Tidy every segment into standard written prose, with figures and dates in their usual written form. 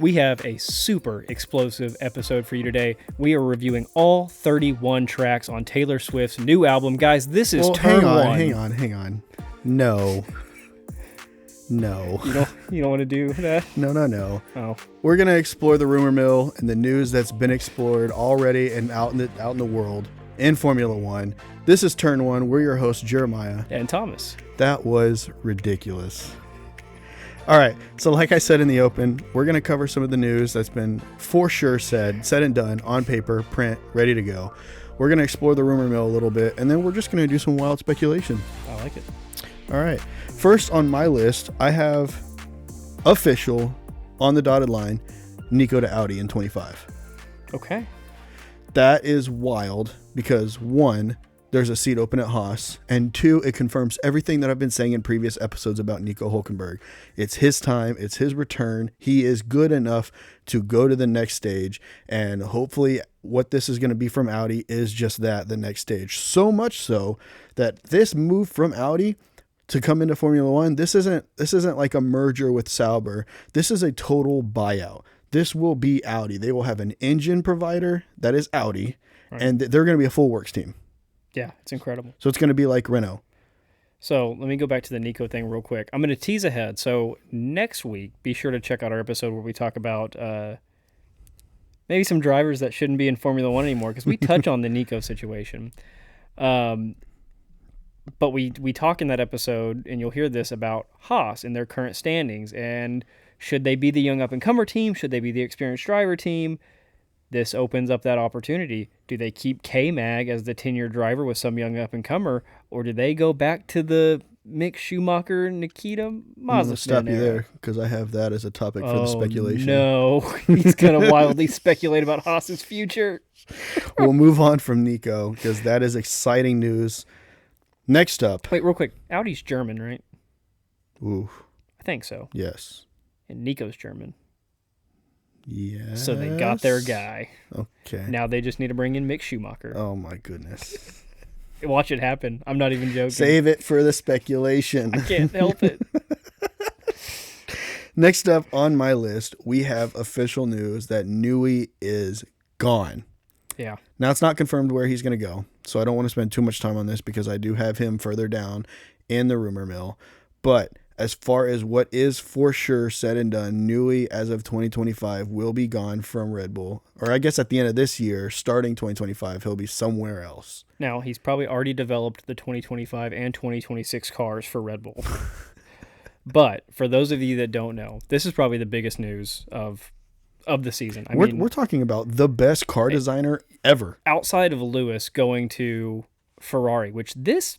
We have a super explosive episode for you today. We are reviewing all 31 tracks on Taylor Swift's new album. Guys, this is turn one. Hang on. No. You don't want to do that? No. Oh. We're going to explore the rumor mill and the news that's been explored already and out in the world in Formula One. This is turn one. We're your hosts, Jeremiah. And Thomas. That was ridiculous. All right, so like I said in the open, we're going to cover some of the news that's been for sure said and done, on paper, print, ready to go. We're going to explore the rumor mill a little bit, and then we're just going to do some wild speculation. I like it. All right, first on my list, I have official, on the dotted line, Nico to Audi in 25. Okay. That is wild because, one, there's a seat open at Haas, and two, it confirms everything that I've been saying in previous episodes about Nico Hulkenberg. It's his time. It's his return. He is good enough to go to the next stage, and hopefully what this is going to be from Audi is just that, the next stage. So much so that this move from Audi to come into Formula One, this isn't like a merger with Sauber. This is a total buyout. This will be Audi. They will have an engine provider that is Audi, right, and they're going to be a full works team. Yeah, it's incredible. So it's going to be like Renault. So let me go back to the Nico thing real quick. I'm going to tease ahead. So next week, be sure to check out our episode where we talk about maybe some drivers that shouldn't be in Formula One anymore, because we touch on the Nico situation. But we talk in that episode, and you'll hear this, about Haas and their current standings. And should they be the young up-and-comer team? Should they be the experienced driver team? This opens up that opportunity. Do they keep K-Mag as the 10-year driver with some young up-and-comer, or do they go back to the Mick Schumacher, Nikita Mazepin? I'm going to stop you there because I have that as a topic for the speculation. No, he's going to wildly speculate about Haas's future. We'll move on from Nico because that is exciting news. Next up. Wait, real quick. Audi's German, right? Ooh. I think so. Yes. And Nico's German. Yes. So they got their guy. Okay. Now they just need to bring in Mick Schumacher. Oh, my goodness. Watch it happen. I'm not even joking. Save it for the speculation. I can't help it. Next up on my list, we have official news that Newey is gone. Yeah. Now, it's not confirmed where he's going to go, so I don't want to spend too much time on this because I do have him further down in the rumor mill. But as far as what is for sure said and done, Newey, as of 2025, will be gone from Red Bull. Or I guess at the end of this year, starting 2025, he'll be somewhere else. Now, he's probably already developed the 2025 and 2026 cars for Red Bull. But for those of you that don't know, this is probably the biggest news of the season. We're talking about the best car designer ever. Outside of Lewis going to Ferrari, which this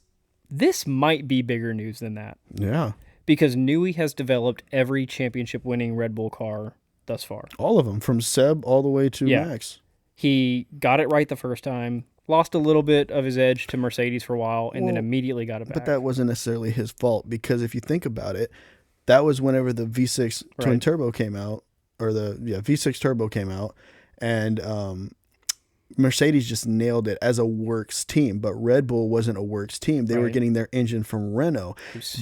might be bigger news than that. Yeah. Because Newey has developed every championship-winning Red Bull car thus far. All of them, from Seb all the way to Max. He got it right the first time, lost a little bit of his edge to Mercedes for a while, and then immediately got it back. But that wasn't necessarily his fault, because if you think about it, that was whenever the V6 twin turbo came out, or the V6 turbo came out, and Mercedes just nailed it as a works team, but Red Bull wasn't a works team. They were getting their engine from Renault.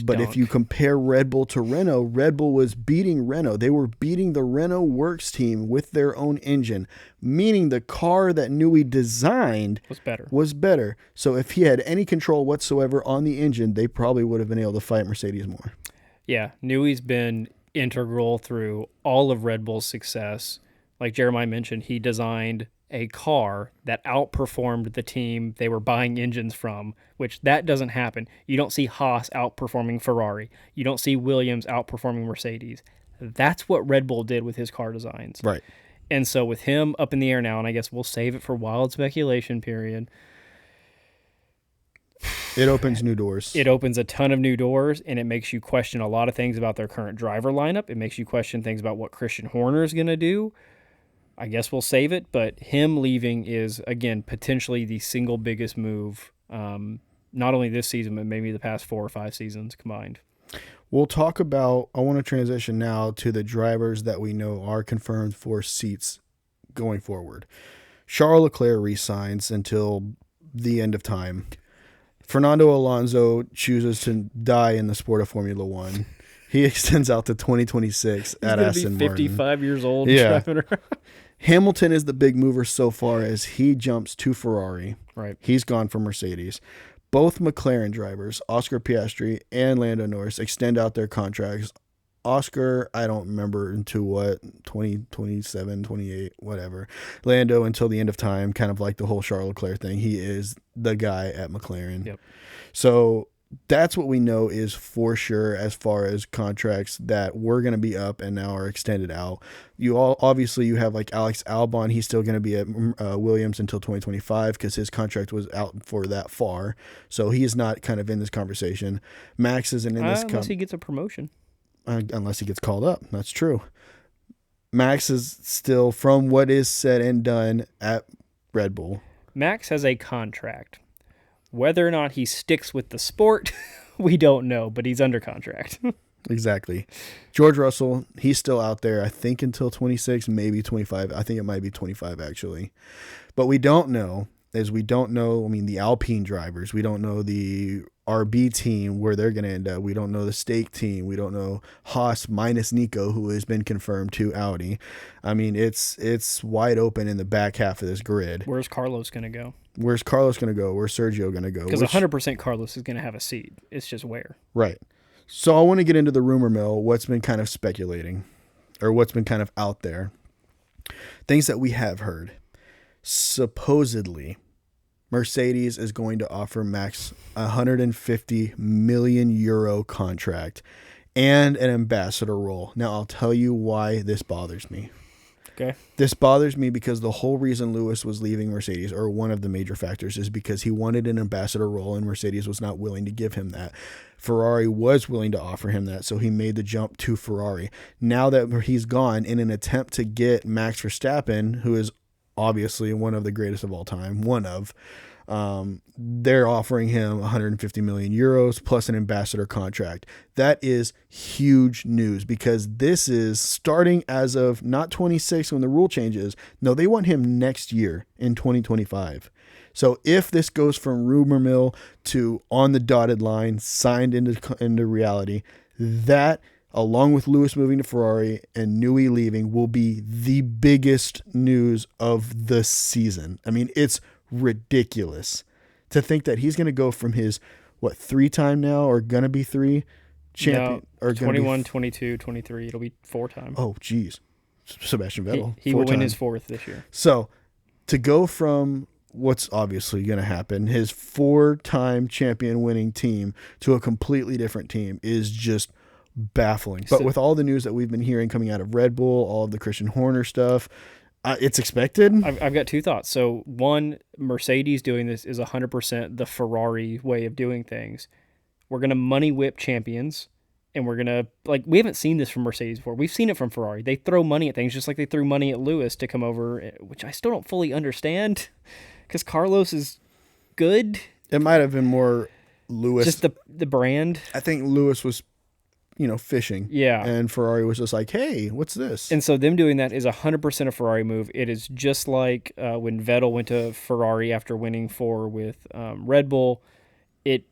But if you compare Red Bull to Renault, Red Bull was beating Renault. They were beating the Renault works team with their own engine, meaning the car that Newey designed was better. So if he had any control whatsoever on the engine, they probably would have been able to fight Mercedes more. Yeah, Newey's been integral through all of Red Bull's success. Like Jeremiah mentioned, he designed a car that outperformed the team they were buying engines from, which that doesn't happen. You don't see Haas outperforming Ferrari. You don't see Williams outperforming Mercedes. That's what Red Bull did with his car designs. Right. And so with him up in the air now, and I guess we'll save it for wild speculation period, it opens new doors. It opens a ton of new doors, and it makes you question a lot of things about their current driver lineup. It makes you question things about what Christian Horner is going to do. I guess we'll save it, but him leaving is, again, potentially the single biggest move, not only this season, but maybe the past 4 or 5 seasons combined. We'll talk about, I want to transition now to the drivers that we know are confirmed for seats going forward. Charles Leclerc resigns until the end of time. Fernando Alonso chooses to die in the sport of Formula One. He extends out to 2026 at Aston Be Martin. 55 years old. Yeah. Driving around. Hamilton is the big mover so far as he jumps to Ferrari. Right. He's gone from Mercedes. Both McLaren drivers, Oscar Piastri and Lando Norris, extend out their contracts. Oscar, I don't remember into what, 2027, 28, whatever. Lando until the end of time, kind of like the whole Charles Leclerc thing. He is the guy at McLaren. Yep. So that's what we know is for sure as far as contracts that were going to be up and now are extended out. Obviously you have like Alex Albon. He's still going to be at Williams until 2025 because his contract was out for that far. So he is not kind of in this conversation. Max isn't in this. Unless he gets a promotion. Unless he gets called up. That's true. Max is still, from what is said and done, at Red Bull. Max has a contract. Whether or not he sticks with the sport, we don't know, but he's under contract. Exactly. George Russell, he's still out there, I think, until 26, maybe 25. I think it might be 25, actually. But we don't know, the Alpine drivers. We don't know the RB team, where they're going to end up. We don't know the stake team. We don't know Haas minus Nico, who has been confirmed to Audi. I mean, it's wide open in the back half of this grid. Where's Carlos going to go? Where's Carlos going to go? Where's Sergio going to go? Because 100% Carlos is going to have a seat. It's just where. Right. So I want to get into the rumor mill, what's been kind of speculating, or what's been kind of out there. Things that we have heard. Supposedly, Mercedes is going to offer Max a 150 million euro contract and an ambassador role. Now, I'll tell you why this bothers me. Okay. This bothers me because the whole reason Lewis was leaving Mercedes, or one of the major factors, is because he wanted an ambassador role and Mercedes was not willing to give him that. Ferrari was willing to offer him that, so he made the jump to Ferrari. Now that he's gone, in an attempt to get Max Verstappen, who is obviously one of the greatest of all time, they're offering him 150 million euros plus an ambassador contract. That is huge news because this is starting as of not 26 when the rule changes. No, they want him next year in 2025. So if this goes from rumor mill to on the dotted line, signed into reality, that, along with Lewis moving to Ferrari and Newey leaving, will be the biggest news of the season. I mean, it's ridiculous to think that he's going to go from his, 3-time now, or going to be 3 champion, no, or 21, 22, 23. It'll be 4-time. Oh, geez. Sebastian Vettel. He will win his 4th this year. So to go from what's obviously going to happen, his 4-time champion winning team, to a completely different team is just baffling. But with all the news that we've been hearing coming out of Red Bull, all of the Christian Horner stuff, it's expected. I've got 2 thoughts. So one, Mercedes doing this is 100% the Ferrari way of doing things. We're going to money whip champions, and we're going to, we haven't seen this from Mercedes before. We've seen it from Ferrari. They throw money at things just like they threw money at Lewis to come over, which I still don't fully understand because Carlos is good. It might have been more Lewis. Just the brand. I think Lewis was fishing. Yeah. And Ferrari was just like, hey, what's this? And so them doing that is 100% a Ferrari move. It is just like when Vettel went to Ferrari after winning 4 with Red Bull. It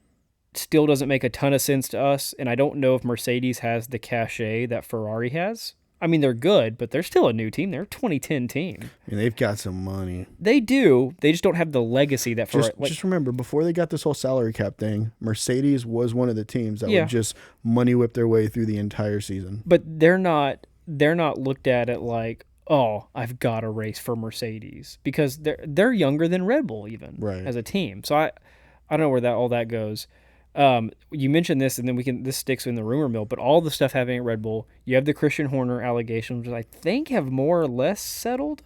still doesn't make a ton of sense to us, and I don't know if Mercedes has the cachet that Ferrari has. I mean, they're good, but they're still a new team. They're a 2010 team. And they've got some money. They do. They just don't have the legacy that Ferrari... Just remember, before they got this whole salary cap thing, Mercedes was one of the teams that would just money whip their way through the entire season. But they're not looked at it like, oh, I've got to race for Mercedes, because they're younger than Red Bull even as a team. So I don't know where all that goes. You mentioned this, and then this sticks in the rumor mill, but all the stuff happening at Red Bull, you have the Christian Horner allegations, which I think have more or less settled.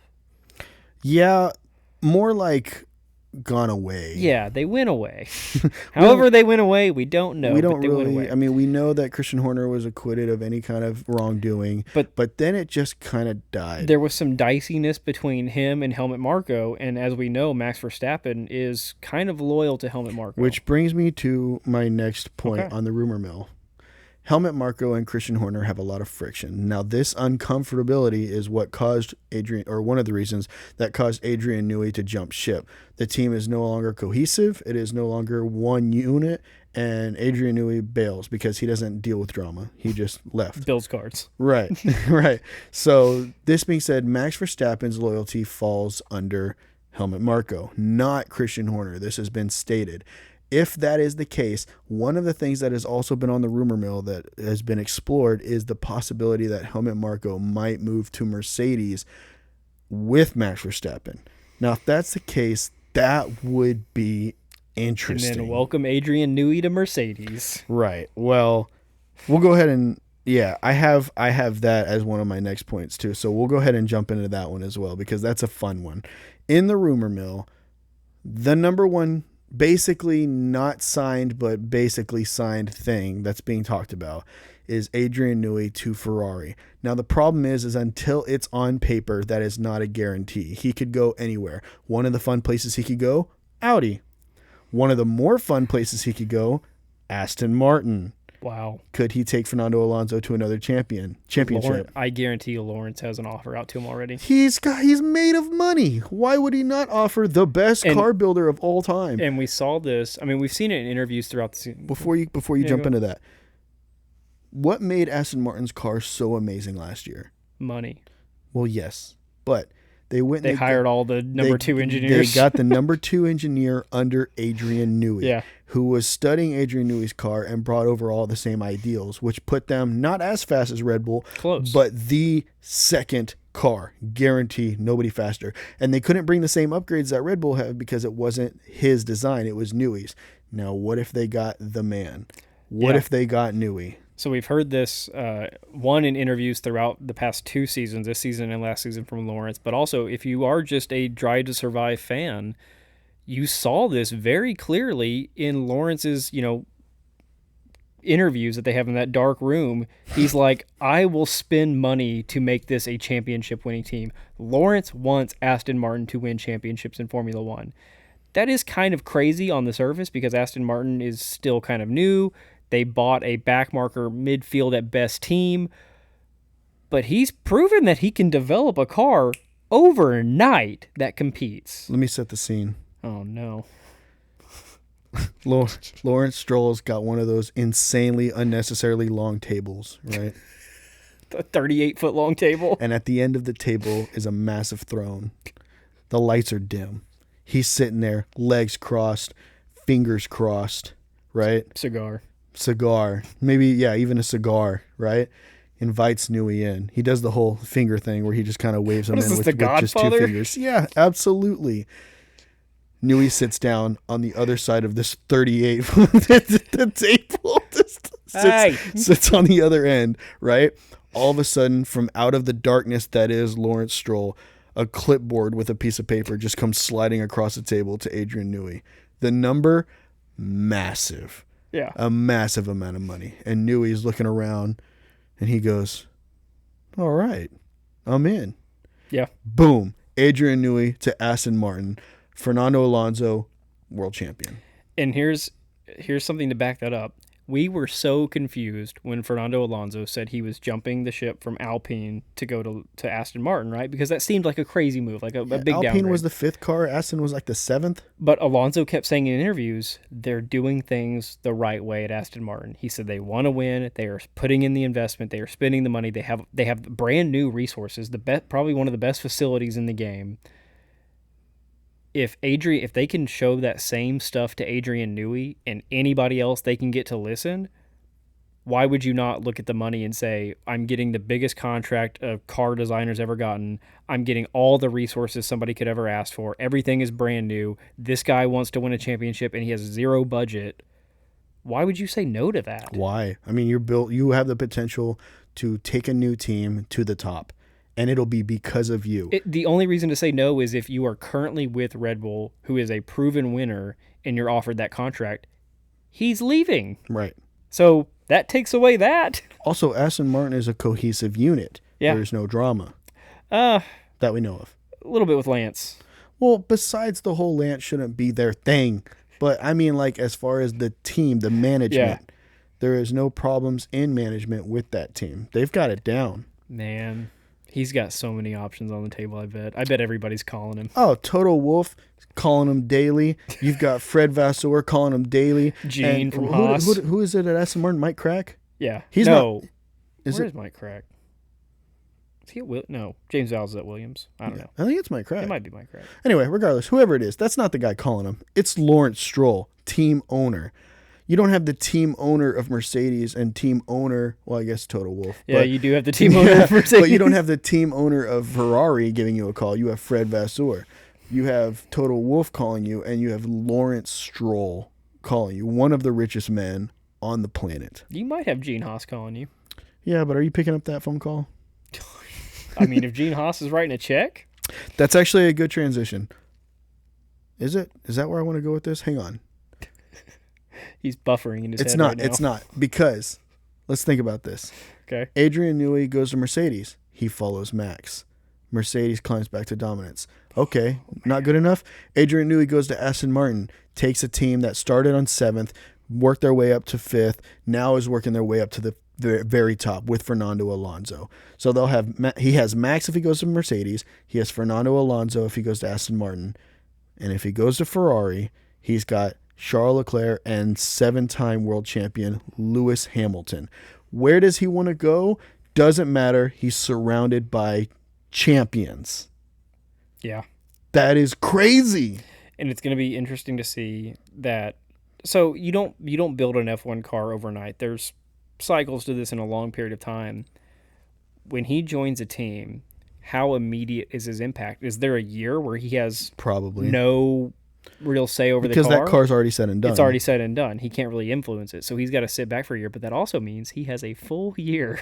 Yeah, more like gone away. Yeah, they went away. However they went away, we don't know. We don't they really. Went away. I mean, we know that Christian Horner was acquitted of any kind of wrongdoing, but then it just kind of died. There was some diciness between him and Helmut Marko, and as we know, Max Verstappen is kind of loyal to Helmut Marko. Which brings me to my next point on the rumor mill. Helmut Marko and Christian Horner have a lot of friction. Now, this uncomfortability is what caused one of the reasons that caused Adrian Newey to jump ship. The team is no longer cohesive. It is no longer one unit, and Adrian Newey bails because he doesn't deal with drama. He just left. Bills cards. Right, right. So, this being said, Max Verstappen's loyalty falls under Helmut Marko, not Christian Horner. This has been stated. If that is the case, one of the things that has also been on the rumor mill that has been explored is the possibility that Helmut Marko might move to Mercedes with Max Verstappen. Now, if that's the case, that would be interesting. And then welcome Adrian Newey to Mercedes. Right. Well, we'll go ahead and I have that as one of my next points too. So we'll go ahead and jump into that one as well because that's a fun one. In the rumor mill, the number one basically not signed but basically signed thing that's being talked about is Adrian Newey to Ferrari. Now the problem is until it's on paper, that is not a guarantee. He could go anywhere. One of the fun places he could go, Audi. One of the more fun places he could go, Aston Martin. Wow. Could he take Fernando Alonso to another championship? I guarantee Lawrence has an offer out to him already. He's made of money. Why would he not offer the best car builder of all time? And we saw this. I mean, we've seen it in interviews throughout the season. Before you jump into that, what made Aston Martin's car so amazing last year? Money. Well, yes, but they hired all the number two engineers. They got the number two engineer under Adrian Newey, yeah, who was studying Adrian Newey's car and brought over all the same ideals, which put them not as fast as Red Bull, close, but the second car, guarantee, nobody faster. And they couldn't bring the same upgrades that Red Bull had because it wasn't his design, it was Newey's. Now, what if they got the man? What if they got Newey? So we've heard this, one in interviews throughout the past two seasons, this season and last season from Lawrence, but also if you are just a Drive to Survive fan, you saw this very clearly in Lawrence's, interviews that they have in that dark room. He's like, I will spend money to make this a championship winning team. Lawrence wants Aston Martin to win championships in Formula One. That is kind of crazy on the surface because Aston Martin is still kind of new. They bought a backmarker midfield at best team, but he's proven that he can develop a car overnight that competes. Let me set the scene. Oh, no. Lawrence Stroll's got one of those insanely, unnecessarily long tables, right? A 38-foot long table. And at the end of the table is a massive throne. The lights are dim. He's sitting there, legs crossed, fingers crossed, right? Cigar, maybe, even a cigar, right? Invites Newey in. He does the whole finger thing where he just kind of waves him in with just two fingers. Yeah, absolutely. Newey sits down on the other side of this 38 the table. Sits on the other end, right? All of a sudden, from out of the darkness that is Lawrence Stroll, a clipboard with a piece of paper just comes sliding across the table to Adrian Newey. The number, massive. Yeah. A massive amount of money. And Newey's looking around and he goes, all right, I'm in. Yeah. Boom. Adrian Newey to Aston Martin. Fernando Alonso, world champion. And here's something to back that up. We were so confused when Fernando Alonso said he was jumping the ship from Alpine to go to Aston Martin, right? Because that seemed like a crazy move, like a big downgrade. Alpine was the 5th car. Aston was like the 7th. But Alonso kept saying in interviews, they're doing things the right way at Aston Martin. He said they want to win. They are putting in the investment. They are spending the money. They have brand new resources, probably one of the best facilities in the game. If they can show that same stuff to Adrian Newey and anybody else they can get to listen, why would you not look at the money and say, I'm getting the biggest contract a car designer's ever gotten. I'm getting all the resources somebody could ever ask for. Everything is brand new. This guy wants to win a championship and he has zero budget. Why would you say no to that? Why? I mean, you have the potential to take a new team to the top. And it'll be because of you. The only reason to say no is if you are currently with Red Bull, who is a proven winner, and you're offered that contract, he's leaving. Right. So that takes away that. Also, Aston Martin is a cohesive unit. Yeah. There's no drama. That we know of. A little bit with Lance. Well, besides the whole Lance shouldn't be their thing. But I mean, like, as far as the team, the management, There is no problems in management with that team. They've got it down. Man, he's got so many options on the table, I bet. I bet everybody's calling him. Oh, Toto Wolff calling him daily. You've got Fred Vasseur calling him daily. Gene from Haas. Who is it at Aston Martin? Mike Crack? Yeah. He's no. not. Is Where's it? Mike Crack? Is he at no, James Vowles is at Williams. I don't know. I think it's Mike Crack. It might be Mike Crack. Anyway, regardless, whoever it is, that's not the guy calling him. It's Lawrence Stroll, team owner. You don't have the team owner of Mercedes and team owner, well, I guess Toto Wolff. Yeah, you do have the team owner of Mercedes. But you don't have the team owner of Ferrari giving you a call. You have Fred Vasseur. You have Toto Wolff calling you, and you have Lawrence Stroll calling you, one of the richest men on the planet. You might have Gene Haas calling you. Yeah, but are you picking up that phone call? I mean, if Gene Haas is writing a check. That's actually a good transition. Is it? Is that where I want to go with this? Hang on. He's buffering in his head not. right now. It's not. Because, let's think about this. Okay. Adrian Newey goes to Mercedes. He follows Max. Mercedes climbs back to dominance. Okay, not good enough. Adrian Newey goes to Aston Martin, takes a team that started on 7th, worked their way up to 5th, now is working their way up to the very top with Fernando Alonso. So they'll have he has Max if he goes to Mercedes. He has Fernando Alonso if he goes to Aston Martin. And if he goes to Ferrari, he's got Charles Leclerc and 7-time world champion Lewis Hamilton. Where does he want to go? Doesn't matter. He's surrounded by champions. Yeah. That is crazy. And it's going to be interesting to see that. So you don't build an F1 car overnight. There's cycles to this in a long period of time. When he joins a team, how immediate is his impact? Is there a year where he has probably no real say over the car? Because that car's already said and done. It's already said and done. He can't really influence it. So he's got to sit back for a year. But that also means he has a full year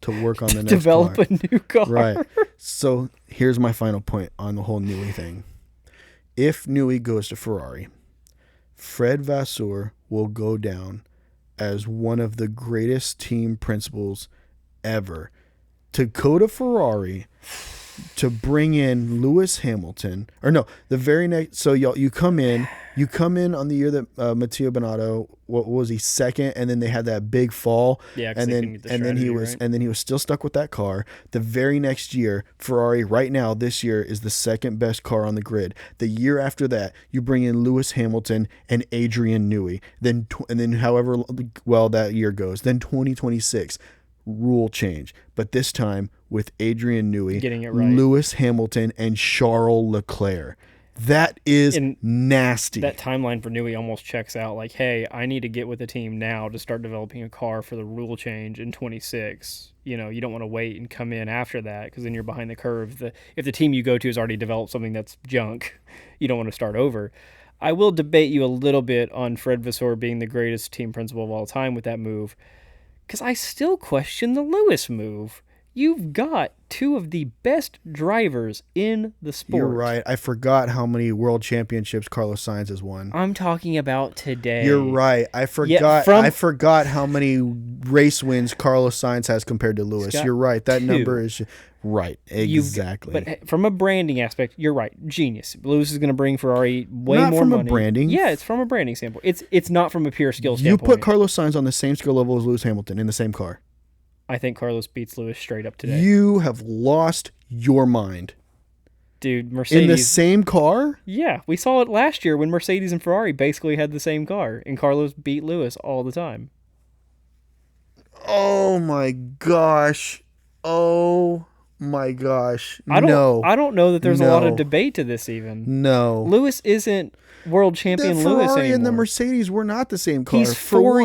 to work on the next develop car. a new car. Right. So here's my final point on the whole Newey thing. If Newey goes to Ferrari, Fred Vasseur will go down as one of the greatest team principals ever. To go to Ferrari, to bring in Lewis Hamilton, or no, the very next. So you come in on the year that Matteo Binotto, what was he, second, and then they had that big fall, Yeah, and then he was still stuck with that car. The very next year, Ferrari right now this year is the second best car on the grid. The year after that, you bring in Lewis Hamilton and Adrian Newey. Then however well that year goes, then 2026. Rule change, but this time with Adrian Newey, getting it right. Lewis Hamilton, and Charles Leclerc. That is nasty. That timeline for Newey almost checks out. Like, hey, I need to get with the team now to start developing a car for the rule change in 26. You know, you don't want to wait and come in after that because then you're behind the curve. If the team you go to has already developed something that's junk, you don't want to start over. I will debate you a little bit on Fred Vasseur being the greatest team principal of all time with that move. Because I still question the Lewis move. You've got two of the best drivers in the sport. You're right. I forgot how many world championships Carlos Sainz has won. I'm talking about today. You're right. I forgot how many race wins Carlos Sainz has compared to Lewis. You're right. That number is right. Exactly. But from a branding aspect, you're right. Genius. Lewis is going to bring Ferrari way not more from money. A branding. Yeah, it's from a branding standpoint. It's not from a pure skill standpoint. You put Carlos Sainz on the same skill level as Lewis Hamilton in the same car. I think Carlos beats Lewis straight up today. You have lost your mind. Dude, Mercedes. In the same car? Yeah, we saw it last year when Mercedes and Ferrari basically had the same car, and Carlos beat Lewis all the time. Oh my gosh. Oh my gosh. I don't know that there's a lot of debate to this even. No. Lewis isn't world champion the Lewis Ferrari anymore. and the Mercedes were not the same car. He's 4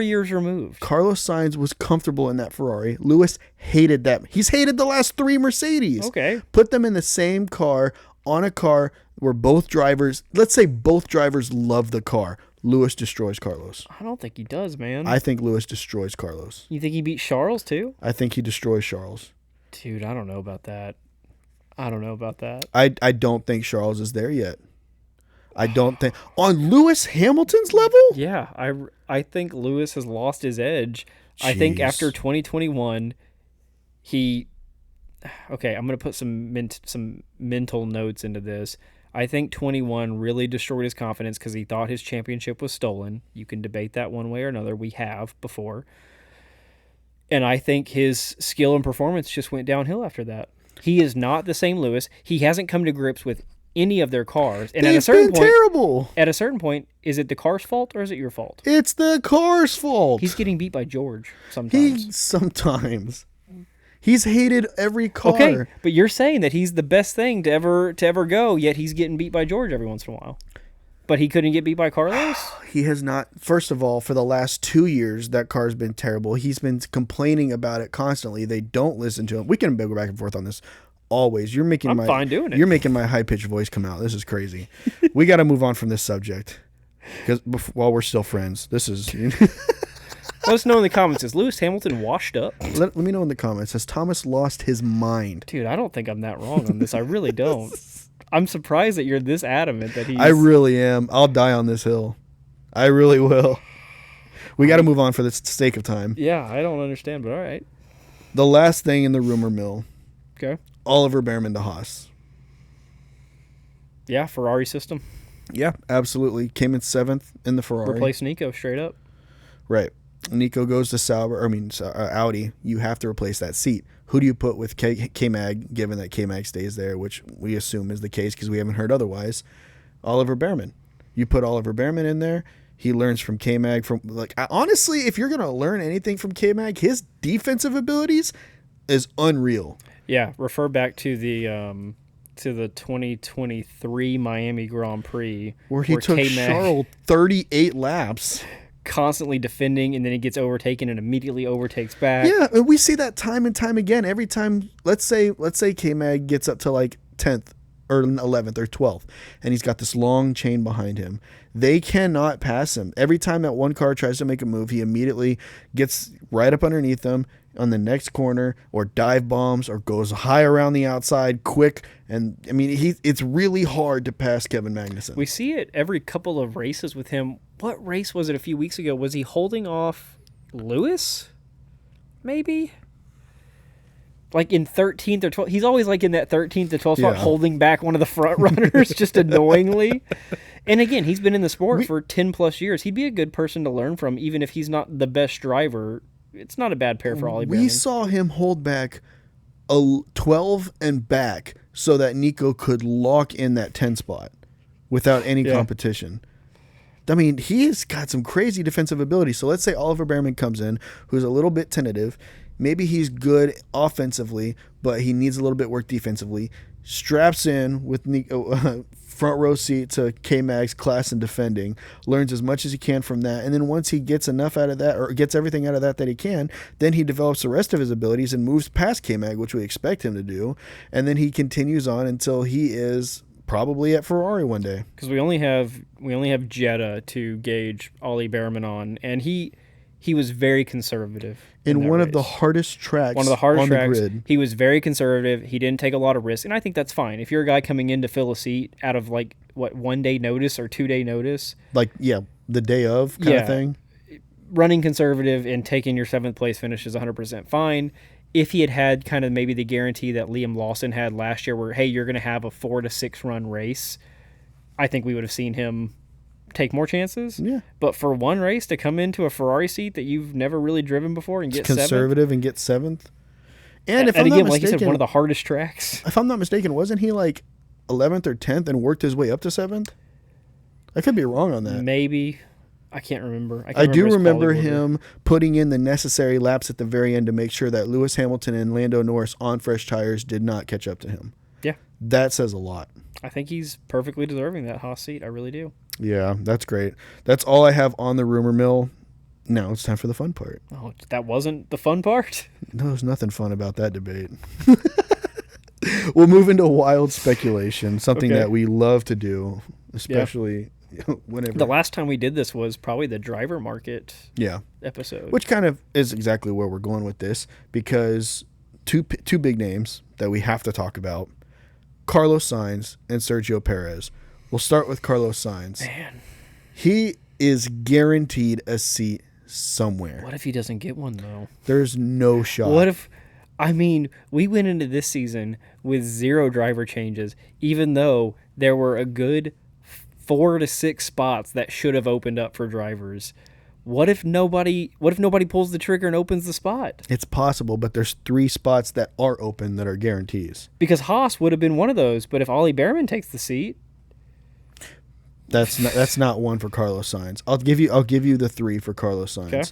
years removed. Carlos Sainz was comfortable in that Ferrari. Lewis hated that. He's hated the last 3 Mercedes. Okay. Put them in the same car, on a car where both drivers, let's say both drivers love the car. Lewis destroys Carlos. I don't think he does, man. I think Lewis destroys Carlos. You think he beat Charles too? I think he destroys Charles. Dude, I don't know about that. I don't think Charles is there yet. I don't think on Lewis Hamilton's level. Yeah, I think Lewis has lost his edge. Jeez. I think after 2021, I'm going to put some mental notes into this. I think 21 really destroyed his confidence because he thought his championship was stolen. You can debate that one way or another. We have before. And I think his skill and performance just went downhill after that. He is not the same Lewis. He hasn't come to grips with any of their cars. And They've at a certain been point, terrible. At a certain point, is it the car's fault or is it your fault? It's the car's fault. He's getting beat by George sometimes. Sometimes. He's hated every car. Okay, but you're saying that he's the best thing to ever go, yet he's getting beat by George every once in a while. But he couldn't get beat by Carlos? He has not. First of all, for the last 2 years, that car's been terrible. He's been complaining about it constantly. They don't listen to him. We can go back and forth on this always. You're making I'm fine doing it. You're making my high-pitched voice come out. This is crazy. We got to move on from this subject because while we're still friends, this is. Let us know in the comments. Is Lewis Hamilton washed up? Let me know in the comments. Has Thomas lost his mind? Dude, I don't think I'm that wrong on this. I really don't. I'm surprised that you're this adamant that he's... I really am. I'll die on this hill. I really will. We got to move on for the sake of time. Yeah, I don't understand, but all right. The last thing in the rumor mill. Okay. Oliver Bearman to Haas. Yeah, Ferrari system. Yeah, absolutely. Came in 7th in the Ferrari. Replace Nico straight up. Right. Nico goes to Audi. You have to replace that seat. Who do you put with K-Mag, given that K-Mag stays there, which we assume is the case because we haven't heard otherwise? Oliver Bearman. You put Oliver Bearman in there. He learns from K-Mag. Honestly, if you're going to learn anything from K-Mag, his defensive is unreal. Yeah, refer back to the 2023 Miami Grand Prix where he took K-Mag... Charles 38 laps. Constantly defending, and then he gets overtaken and immediately overtakes back. Yeah, and we see that time and time again. Every time, let's say K-Mag gets up to like 10th or 11th or 12th, and he's got this long chain behind him. They cannot pass him. Every time that one car tries to make a move, he immediately gets right up underneath them on the next corner, or dive bombs, or goes high around the outside quick. And I mean, it's really hard to pass Kevin Magnussen. We see it every couple of races with him. What race was it a few weeks ago? Was he holding off Lewis? Maybe? Like in 13th or 12th. He's always like in that 13th to 12th spot, holding back one of the front runners just annoyingly. And again, he's been in the sport for 10 plus years. He'd be a good person to learn from, even if he's not the best driver. It's not a bad pair for Ollie Bearman. We saw him hold back a 12 and back so that Nico could lock in that 10 spot without any competition. I mean, he's got some crazy defensive ability. So let's say Oliver Bearman comes in, who's a little bit tentative. Maybe he's good offensively, but he needs a little bit work defensively. Straps in with Nico, front row seat to K-Mag's class in defending, learns as much as he can from that, and then once he gets enough out of that, or gets everything out of that he can, then he develops the rest of his abilities and moves past K-Mag, which we expect him to do, and then he continues on until he is probably at Ferrari one day. Because we only have Jeddah to gauge Ollie Bearman on, and he was very conservative in one race. of the hardest tracks. One of the hardest on tracks. The grid. He was very conservative. He didn't take a lot of risks, and I think that's fine. If you're a guy coming in to fill a seat out of 1 day notice or 2 day notice, the day of kind of thing. Running conservative and taking your 7th place finish is 100% fine. If he had kind of maybe the guarantee that Liam Lawson had last year, where hey, you're going to have a 4 to 6 run race, I think we would have seen him take more chances. Yeah. But for one race to come into a Ferrari seat that you've never really driven before and get conservative 7th, and get 7th. And if I'm I'm again, not mistaken, like you said, one of the hardest tracks. If I'm not mistaken, wasn't he like 11th or 10th and worked his way up to 7th? I could be wrong on that. Maybe. I can't remember. I do remember him putting in the necessary laps at the very end to make sure that Lewis Hamilton and Lando Norris on fresh tires did not catch up to him. Yeah. That says a lot. I think he's perfectly deserving that Haas seat. I really do. Yeah, that's great. That's all I have on the rumor mill. Now it's time for the fun part. Oh, that wasn't the fun part? No, there's nothing fun about that debate. We'll move into wild speculation, something that we love to do, especially whenever. The last time we did this was probably the driver market episode. Which kind of is exactly where we're going with this, because two big names that we have to talk about, Carlos Sainz and Sergio Perez. We'll start with Carlos Sainz. Man. He is guaranteed a seat somewhere. What if he doesn't get one, though? There's no shot. What if... I mean, we went into this season with 0 driver changes, even though there were a good 4 to 6 spots that should have opened up for drivers. What if nobody pulls the trigger and opens the spot? It's possible, but there's 3 spots that are open that are guarantees. Because Haas would have been one of those, but if Ollie Bearman takes the seat, that's not one for Carlos Sainz. I'll give you the 3 for Carlos Sainz. Okay.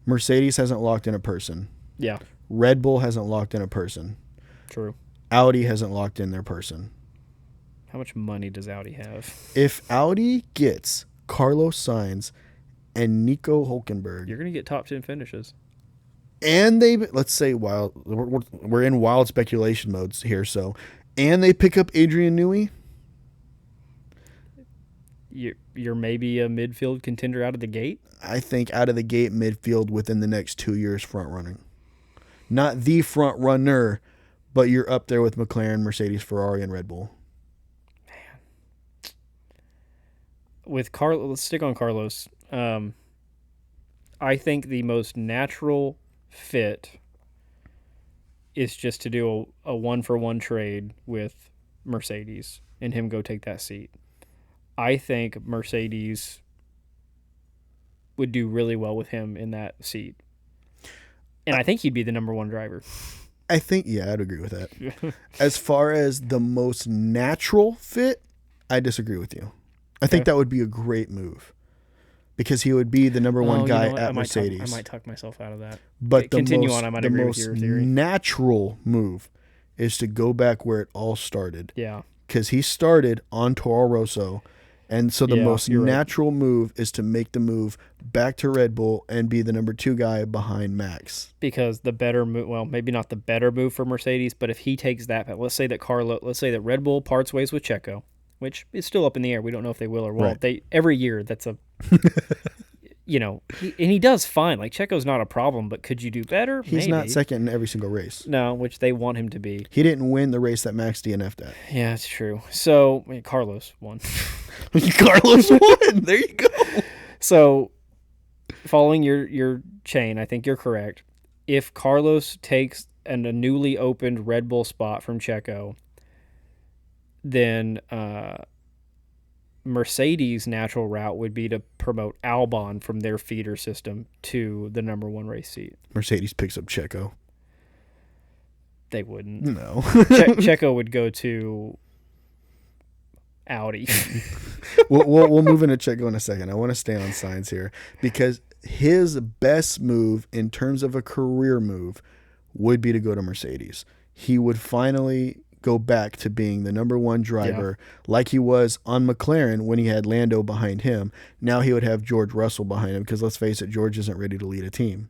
Mercedes hasn't locked in a person. yeah, Red Bull hasn't locked in a person. true. Audi hasn't locked in their person. How much money does Audi have? If Audi gets Carlos Sainz and Nico Hulkenberg, You're going to get top 10 finishes. and let's say we're in wild speculation modes here, and they pick up Adrian Newey, You're maybe a midfield contender out of the gate. I think out of the gate midfield within the next 2 years front running. Not the front runner, but you're up there with McLaren, Mercedes, Ferrari, and Red Bull. With Carlos, let's stick on Carlos. I think the most natural fit is just to do a 1-for-1 trade with Mercedes and him go take that seat. I think Mercedes would do really well with him in that seat. And I think he'd be the number 1 driver. I think, yeah, I'd agree with that. As far as the most natural fit, I disagree with you. I think that would be a great move because he would be the number 1 guy at Mercedes. I might talk myself out of that. But I might agree with your theory. Natural move is to go back where it all started. Yeah. Because he started on Toro Rosso. And so the most you're right. natural move is to make the move back to Red Bull and be the number 2 guy behind Max. Because the better move, well, maybe not the better move for Mercedes, but if he takes that, let's say that Red Bull parts ways with Checo, which is still up in the air. We don't know if they will or won't. Right. Every year that's a, and he does fine. Like Checo's not a problem, but could you do better? He's Maybe. not second in every single race. No, which they want him to be. He didn't win the race that Max DNF'd at. Yeah, it's true. So Carlos won. Carlos won. There you go. So, following your chain, I think you're correct. If Carlos takes a newly opened Red Bull spot from Checo, then Mercedes' natural route would be to promote Albon from their feeder system to the number 1 race seat. Mercedes picks up Checo. They wouldn't. No. Checo would go to Audi. we'll move into Checo in a second. I want to stay on Sainz here because his best move in terms of a career move would be to go to Mercedes. He would finally go back to being the number 1 driver like he was on McLaren when he had Lando behind him. Now he would have George Russell behind him because let's face it, George isn't ready to lead a team.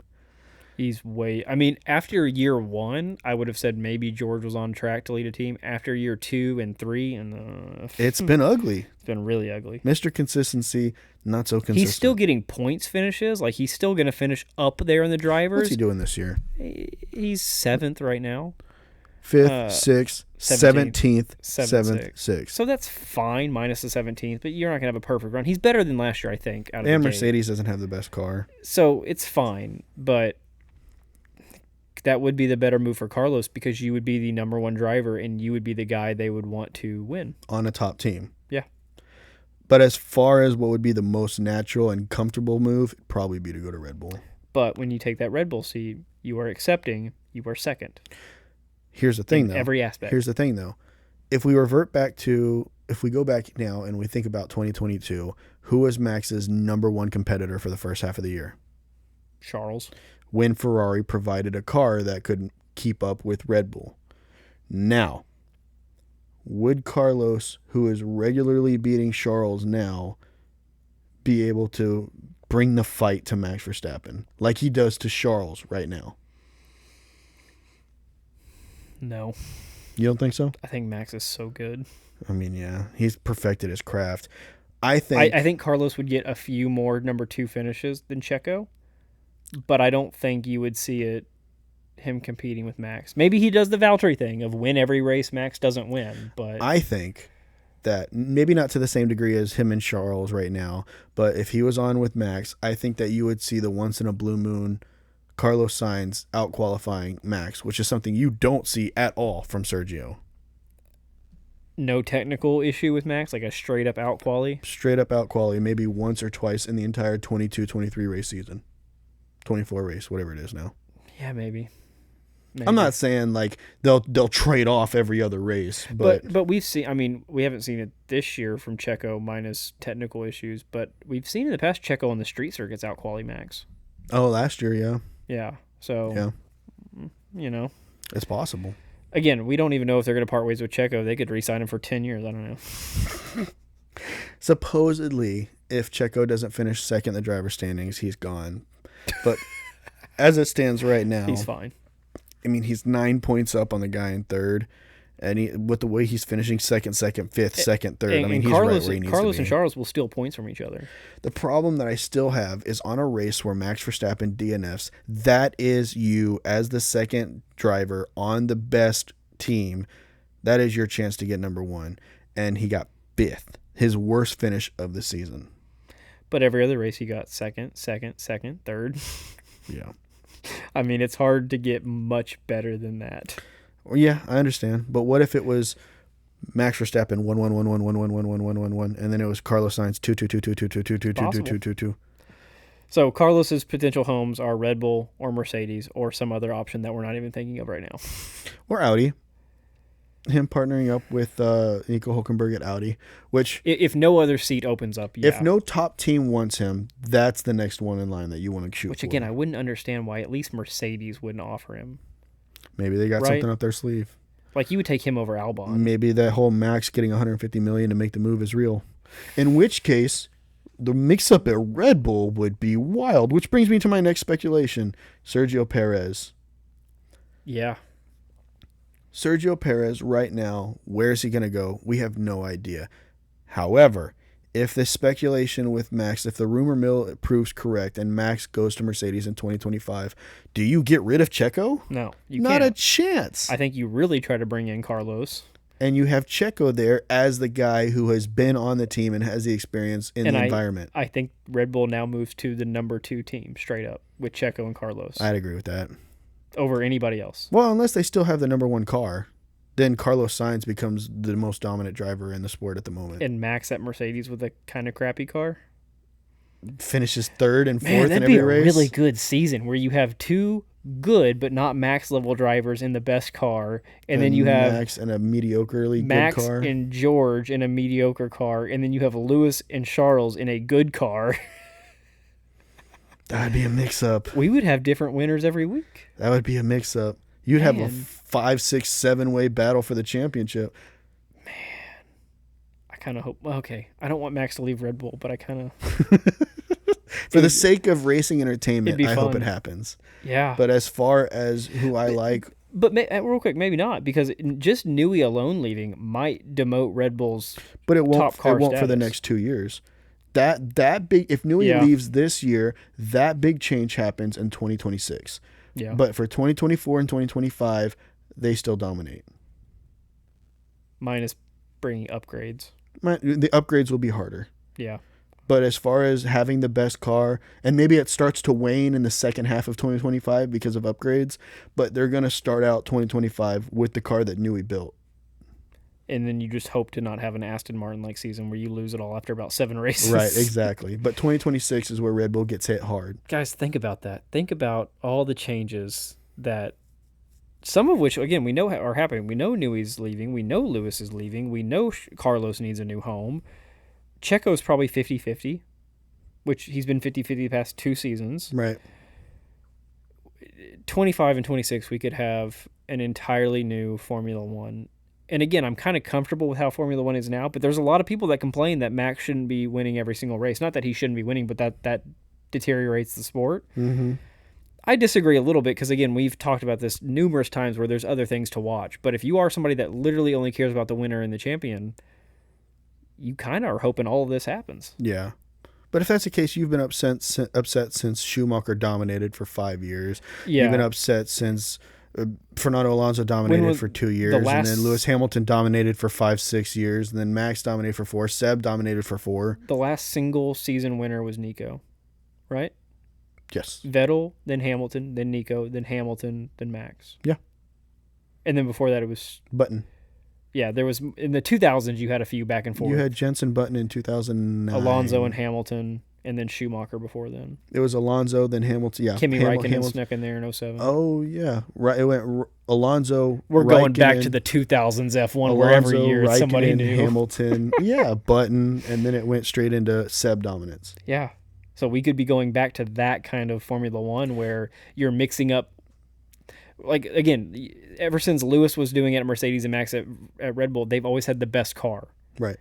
After year 1, I would have said maybe George was on track to lead a team. After year 2 and 3, it's been ugly. It's been really ugly. Mr. Consistency, not so consistent. He's still getting points finishes. Like, he's still going to finish up there in the drivers. What's he doing this year? He's 7th right now. 5th, 6th, 17th, 7th, 6th. So that's fine, minus the 17th, but you're not going to have a perfect run. He's better than last year, I think. And Mercedes doesn't have the best car. So it's fine, but that would be the better move for Carlos because you would be the number 1 driver and you would be the guy they would want to win. On a top team. Yeah. But as far as what would be the most natural and comfortable move, it'd probably be to go to Red Bull. But when you take that Red Bull seat, you are accepting you are second. Here's the thing, though. Every aspect. Here's the thing, though. If we go back now and we think about 2022, who was Max's number 1 competitor for the first half of the year? Charles. When Ferrari provided a car that could keep up with Red Bull. Now, would Carlos, who is regularly beating Charles now, be able to bring the fight to Max Verstappen like he does to Charles right now? No. You don't think so? I think Max is so good. I mean, yeah, he's perfected his craft. I think Carlos would get a few more number 2 finishes than Checo, but I don't think you would see him competing with Max. Maybe he does the Valtteri thing of win every race Max doesn't win, but I think that maybe not to the same degree as him and Charles right now, but if he was on with Max, I think that you would see the once in a blue moon Carlos Sainz out-qualifying Max, which is something you don't see at all from Sergio. No technical issue with Max, like a straight-up out-quali? Straight up out-quali, maybe once or twice in the entire 22-23 race season. 24 race, whatever it is now. Yeah, maybe. I'm not saying like they'll trade off every other race, but we've seen. I mean, we haven't seen it this year from Checo minus technical issues, but we've seen in the past Checo on the street circuits out quali Max. Oh, last year, yeah. Yeah. So yeah, it's possible. Again, we don't even know if they're going to part ways with Checo. They could re-sign him for 10 years. I don't know. Supposedly, if Checo doesn't finish second in the driver standings, he's gone. But as it stands right now, he's fine. I mean, he's 9 points up on the guy in third, and with the way he's finishing second, fifth, second, third, I mean, he's right where he needs to be. Carlos and Charles will steal points from each other. The problem that I still have is on a race where Max Verstappen DNFs, that is you as the second driver on the best team. That is your chance to get number one, and he got fifth, his worst finish of the season. But every other race he got second, third. Yeah. I mean, it's hard to get much better than that. Well, yeah, I understand. But what if it was Max Verstappen 1-1-1-1-1-1-1-1-1-1-1, and then it was Carlos Sainz 2-2-2-2-2-2-2-2-2-2-2-2-2? So Carlos's potential homes are Red Bull or Mercedes or some other option that we're not even thinking of right now. Or Audi. Him partnering up with Nico Hulkenberg at Audi, which if no other seat opens up, yeah. If no top team wants him, that's the next one in line that you want to shoot for. Which again, I wouldn't understand why at least Mercedes wouldn't offer him. Maybe they got something up their sleeve. Like you would take him over Albon. Maybe that whole Max getting $150 million to make the move is real. In which case, the mix-up at Red Bull would be wild. Which brings me to my next speculation: Sergio Perez. Yeah. Sergio Perez right now, where is he going to go? We have no idea. However, if the speculation with Max, if the rumor mill proves correct and Max goes to Mercedes in 2025, do you get rid of Checo? No, you Not can't. a chance. I think you really try to bring in Carlos. And you have Checo there as the guy who has been on the team and has the experience in the environment. I think Red Bull now moves to the number 2 team straight up with Checo and Carlos. I'd agree with that. Over anybody else. Well, unless they still have the number 1 car, then Carlos Sainz becomes the most dominant driver in the sport at the moment. And Max at Mercedes with a kind of crappy car? Finishes third and fourth in every race. That'd be a really good season where you have 2 good but not Max level drivers in the best car, and then you have Max and a mediocrely Max good car. and George in a mediocre car, and then you have Lewis and Charles in a good car. That'd be a mix-up. We would have different winners every week. That would be a mix-up. You'd have a 5, 6, 7-way battle for the championship. Man, I kind of hope. Well, okay, I don't want Max to leave Red Bull, but I kind of. For the sake of racing entertainment, I hope it happens. Yeah. But as far as who I like. But real quick, maybe not, because just Newey alone leaving might demote Red Bull's But it won't, top car it won't status. for the next 2 years. That big, if Newey leaves this year, that big change happens in 2026. Yeah. But for 2024 and 2025, they still dominate. Minus bringing upgrades. The upgrades will be harder. Yeah. But as far as having the best car, and maybe it starts to wane in the second half of 2025 because of upgrades, but they're going to start out 2025 with the car that Newey built. And then you just hope to not have an Aston Martin-like season where you lose it all after about 7 races. Right, exactly. But 2026 is where Red Bull gets hit hard. Guys, think about that. Think about all the changes that, some of which, again, we know are happening. We know Newey's leaving. We know Lewis is leaving. We know Carlos needs a new home. Checo's probably 50-50, which he's been 50-50 the past 2 seasons. Right. 25 and 26, we could have an entirely new Formula One. And again, I'm kind of comfortable with how Formula One is now, but there's a lot of people that complain that Max shouldn't be winning every single race. Not that he shouldn't be winning, but that deteriorates the sport. Mm-hmm. I disagree a little bit because, again, we've talked about this numerous times where there's other things to watch. But if you are somebody that literally only cares about the winner and the champion, you kind of are hoping all of this happens. Yeah. But if that's the case, you've been upset since Schumacher dominated for 5 years. Yeah. You've been upset since Fernando Alonso dominated for 2 years, and then Lewis Hamilton dominated for 5-6 years, and then Max dominated for 4. Seb dominated for 4. The last single season winner was Nico, right? Yes. Vettel, then Hamilton, then Nico, then Hamilton, then Max. Yeah. And then before that, it was Button. Yeah, there was in the 2000s. You had a few back and forth. You had Jensen Button in 2009. Alonso and Hamilton, and then Schumacher before then. It was Alonso, then Hamilton. Yeah, Kimi Räikkönen snuck in there in 07. Oh yeah, right. It went Alonso. We're going back Raikkonen, to the 2000s F1, where every year Raikkonen, somebody knew. Hamilton. Yeah, Button, and then it went straight into Seb dominance. Yeah, so we could be going back to that kind of Formula One where you're mixing up. Like, again, ever since Lewis was doing it at Mercedes and Max at Red Bull, they've always had the best car. Right.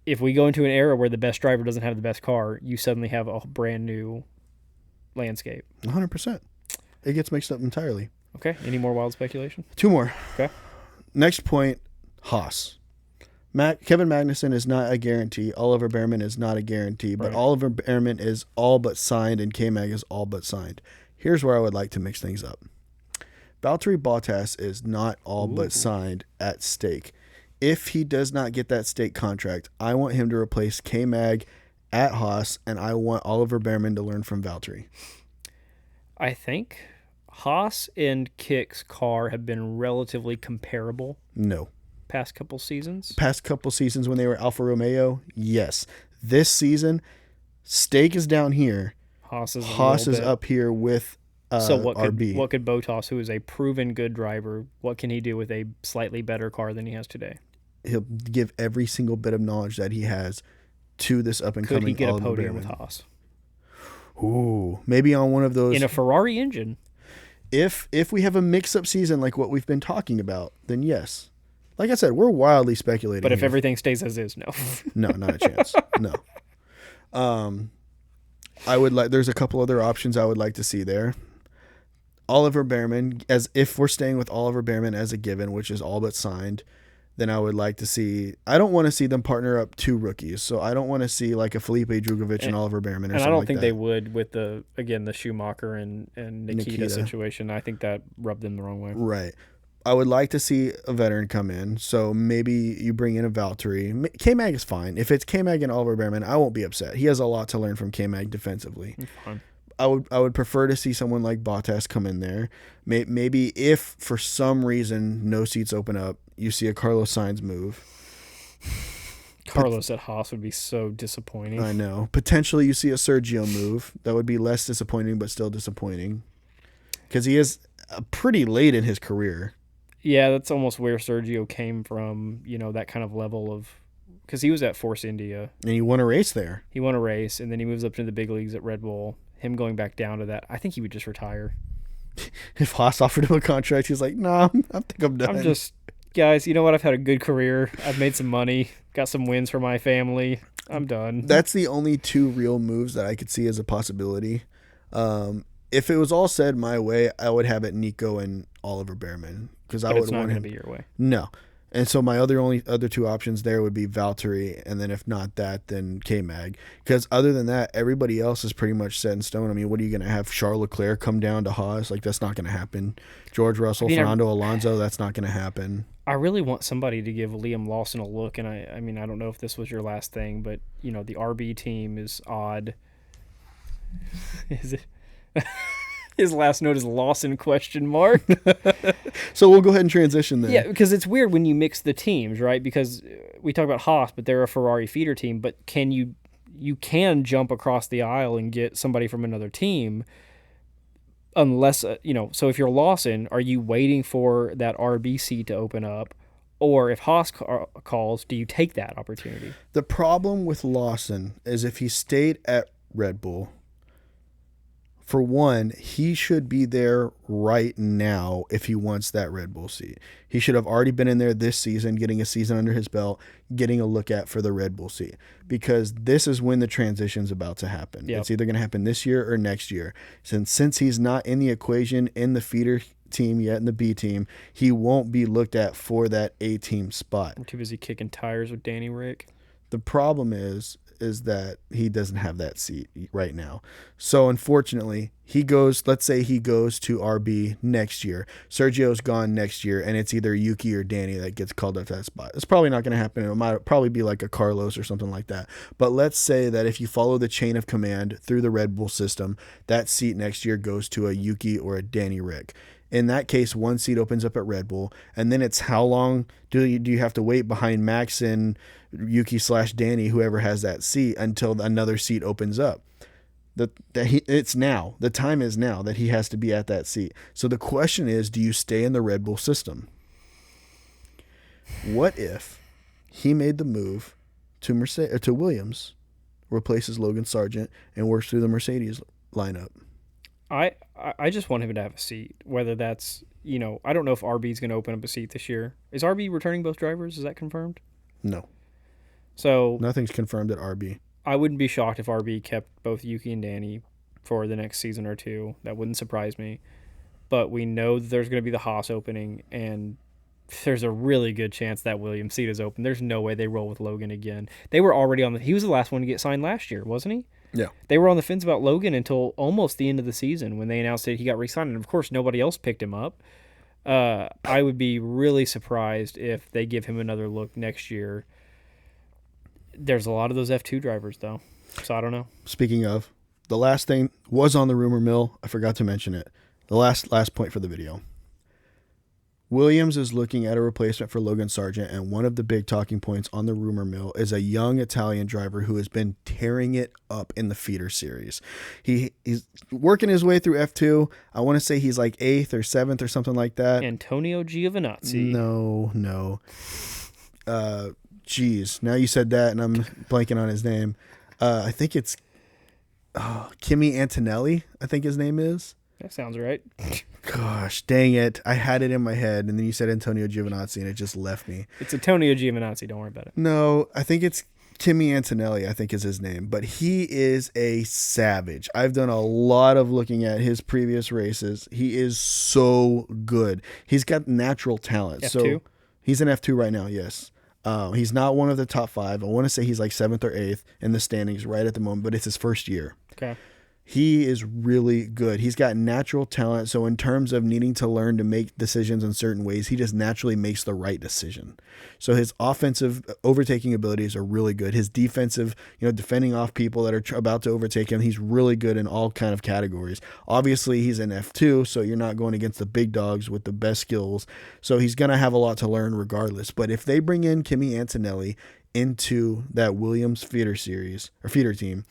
If we go into an era where the best driver doesn't have the best car, you suddenly have a brand new landscape. 100%. It gets mixed up entirely. Okay. Any more wild speculation? 2 more. Okay. Next point, Haas. Kevin Magnussen is not a guarantee. Oliver Bearman is not a guarantee. But Right. Oliver Bearman is all but signed, and K-Mag is all but signed. Here's where I would like to mix things up. Valtteri Bottas is not all but signed at stake. If he does not get that stake contract, I want him to replace K-Mag at Haas, and I want Oliver Bearman to learn from Valtteri. I think Haas and Kick's car have been relatively comparable No. past couple seasons. Past couple seasons when they were Alfa Romeo, yes. This season, stake is down here. Haas is up here with So what RB. could Bottas, who is a proven good driver, what can he do with a slightly better car than he has today? He'll give every single bit of knowledge that he has to this up and Could coming he get a Oliver podium Bearman. with Haas Ooh, maybe on one of those. in a Ferrari engine? If we have a mix-up season like what we've been talking about, then yes. Like I said, we're wildly speculating. But if here. everything stays as is, no. No, not a chance. No. I would like. There's a couple other options I would like to see there. Oliver Bearman, as if we're staying with Oliver Bearman as a given, which is all but signed, then I would like to see. I don't want to see them partner up 2 rookies, so I don't want to see like a Felipe Drugovich and Oliver Bearman or And something I don't like think that. they would with the Schumacher and Nikita situation. I think that rubbed them the wrong way. Right. I would like to see a veteran come in, so maybe you bring in a Valtteri. K-Mag is fine. If it's K-Mag and Oliver Bearman, I won't be upset. He has a lot to learn from K-Mag defensively. Fine. I would prefer to see someone like Bottas come in there. Maybe if for some reason no seats open up, you see a Carlos Sainz move. Carlos at Haas would be so disappointing. I know. Potentially you see a Sergio move. That would be less disappointing, but still disappointing. Because he is pretty late in his career. Yeah, that's almost where Sergio came from, that kind of level of... Because he was at Force India. And he won a race there. He won a race, and then he moves up to the big leagues at Red Bull. Him going back down to that, I think he would just retire. If Haas offered him a contract, he's like, nah, I think I'm done. I'm just... Guys, you know what? I've had a good career. I've made some money. Got some wins for my family. I'm done. That's the only 2 real moves that I could see as a possibility. If it was all said my way, I would have it Nico and Oliver Bearman. Because I But would it's not want going him. to be your way. No. And so my other 2 options there would be Valtteri, and then if not that, then K-Mag. Because other than that, everybody else is pretty much set in stone. I mean, what are you going to have? Charles Leclerc come down to Haas? Like, that's not going to happen. George Russell, Fernando Alonso, that's not going to happen. I really want somebody to give Liam Lawson a look, and I mean, I don't know if this was your last thing, but, the RB team is odd. Is it... His last note is Lawson ? So we'll go ahead and transition then. Yeah, because it's weird when you mix the teams, right? Because we talk about Haas, but they're a Ferrari feeder team. But you can jump across the aisle and get somebody from another team, unless So if you're Lawson, are you waiting for that RB seat to open up, or if Haas calls, do you take that opportunity? The problem with Lawson is if he stayed at Red Bull. For one, he should be there right now if he wants that Red Bull seat. He should have already been in there this season, getting a season under his belt, getting a look at for the Red Bull seat. Because this is when the transition's about to happen. Yep. It's either going to happen this year or next year. Since he's not in the equation in the feeder team yet, in the B team, he won't be looked at for that A team spot. I'm too busy kicking tires with Danny Rick. The problem is is that he doesn't have that seat right now. So unfortunately, let's say he goes to RB next year. Sergio's gone next year, and it's either Yuki or Danny that gets called up to that spot. It's probably not going to happen. It might probably be like a Carlos or something like that. But let's say that if you follow the chain of command through the Red Bull system, that seat next year goes to a Yuki or a Danny Rick. In that case, one seat opens up at Red Bull, and then it's how long do you have to wait behind Max and Yuki/Danny, whoever has that seat, until another seat opens up. It's now. The time is now that he has to be at that seat. So the question is, do you stay in the Red Bull system? What if he made the move to Williams, replaces Logan Sargent, and works through the Mercedes lineup? I just want him to have a seat, whether that's, I don't know if RB is going to open up a seat this year. Is RB returning both drivers? Is that confirmed? No. So nothing's confirmed at RB. I wouldn't be shocked if RB kept both Yuki and Danny for the next season or two. That wouldn't surprise me. But we know that there's going to be the Haas opening, and there's a really good chance that Williams seat is open. There's no way they roll with Logan again. They were already he was the last one to get signed last year, wasn't he? Yeah. They were on the fence about Logan until almost the end of the season when they announced that he got re-signed. And, of course, nobody else picked him up. I would be really surprised if they give him another look next year. There's a lot of those F2 drivers, though. So I don't know. Speaking of, the last thing was on the rumor mill. I forgot to mention it. The last point for the video. Williams is looking at a replacement for Logan Sargent, and one of the big talking points on the rumor mill is a young Italian driver who has been tearing it up in the feeder series. He's working his way through F2. I want to say he's like 8th or 7th or something like that. Antonio Giovinazzi. No. Geez, now you said that, and I'm blanking on his name. I think it's Kimi Antonelli, I think his name is. That sounds right. Gosh, dang it. I had it in my head, and then you said Antonio Giovinazzi, and it just left me. It's Antonio Giovinazzi. Don't worry about it. No, I think it's Kimi Antonelli, I think is his name. But he is a savage. I've done a lot of looking at his previous races. He is so good. He's got natural talent. F2? So he's in F2 right now, yes. He's not one of the top 5. I want to say he's like 7th or 8th in the standings right at the moment, but it's his first year. Okay. He is really good. He's got natural talent. So in terms of needing to learn to make decisions in certain ways, he just naturally makes the right decision. So his offensive overtaking abilities are really good. His defensive, defending off people that are about to overtake him, he's really good in all kind of categories. Obviously, he's in F2, so you're not going against the big dogs with the best skills. So he's going to have a lot to learn regardless. But if they bring in Kimi Antonelli into that Williams feeder team,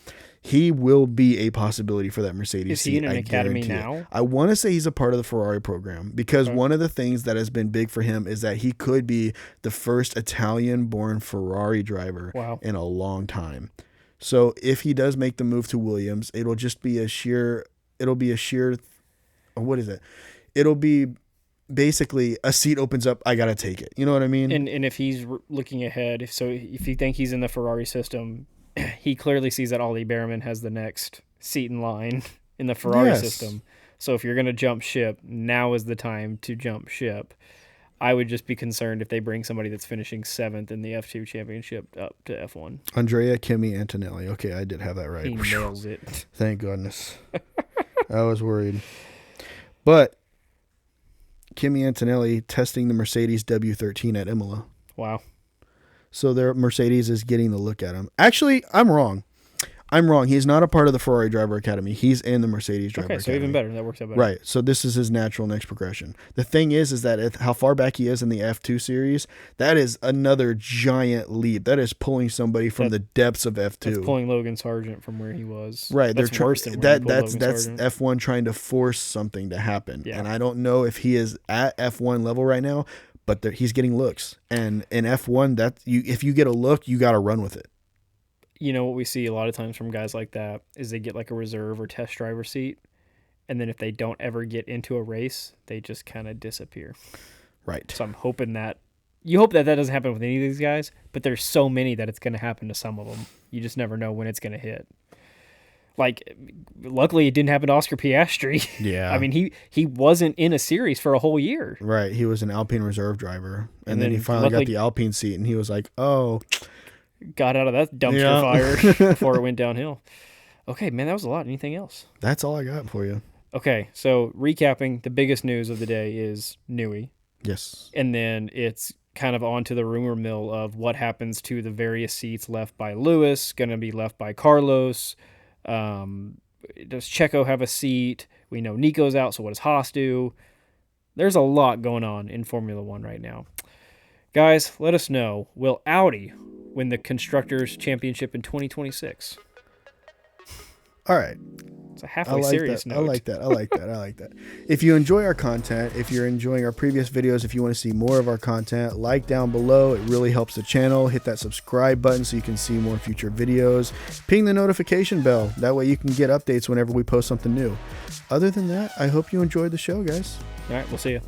he will be a possibility for that Mercedes Is he seat. in an academy now? I want to say he's a part of the Ferrari program because one of the things that has been big for him is that he could be the first Italian-born Ferrari driver in a long time. So if he does make the move to Williams, it'll be a sheer, what is it? It'll be basically a seat opens up, I got to take it. You know what I mean? And if he's looking ahead, if you think he's in the Ferrari system, he clearly sees that Ollie Bearman has the next seat in line in the Ferrari system. So if you're going to jump ship, now is the time to jump ship. I would just be concerned if they bring somebody that's finishing 7th in the F2 championship up to F1. Andrea Kimi Antonelli. Okay, I did have that right. He nails it. Thank goodness. I was worried. But Kimi Antonelli testing the Mercedes W13 at Imola. Wow. So their Mercedes is getting the look at him. Actually, I'm wrong. He's not a part of the Ferrari Driver Academy. He's in the Mercedes Driver Academy. Okay, so even better. That works out better. Right. So this is his natural next progression. The thing is that how far back he is in the F2 series, that is another giant leap. That is pulling somebody from the depths of F2. That's pulling Logan Sargent from where he was. Right. That's worse than that's F1 trying to force something to happen. Yeah. And I don't know if he is at F1 level right now, but he's getting looks. And in F1, if you get a look, you got to run with it. You know what we see a lot of times from guys like that is they get like a reserve or test driver seat, and then if they don't ever get into a race, they just kind of disappear. Right. So I'm hoping that that doesn't happen with any of these guys, but there's so many that it's going to happen to some of them. You just never know when it's going to hit. Like, luckily it didn't happen to Oscar Piastri. Yeah. I mean, he wasn't in a series for a whole year. Right. He was an Alpine reserve driver, and then he finally got the Alpine seat, and he was like, oh, got out of that dumpster Yeah. fire before it went downhill. Okay, man, that was a lot. Anything else? That's all I got for you. Okay, so recapping, the biggest news of the day is Newey. Yes. And then it's kind of onto the rumor mill of what happens to the various seats left by Lewis, going to be left by Carlos. Does Checo have a seat? We know Nico's out, so what does Haas do? There's a lot going on in Formula One right now. Guys, let us know. Will Audi win the Constructors' Championship in 2026? All right. It's a halfway serious note. I like that. If you enjoy our content, if you're enjoying our previous videos, if you want to see more of our content, like down below. It really helps the channel. Hit that subscribe button so you can see more future videos. Ping the notification bell. That way you can get updates whenever we post something new. Other than that, I hope you enjoyed the show, guys. All right, we'll see you.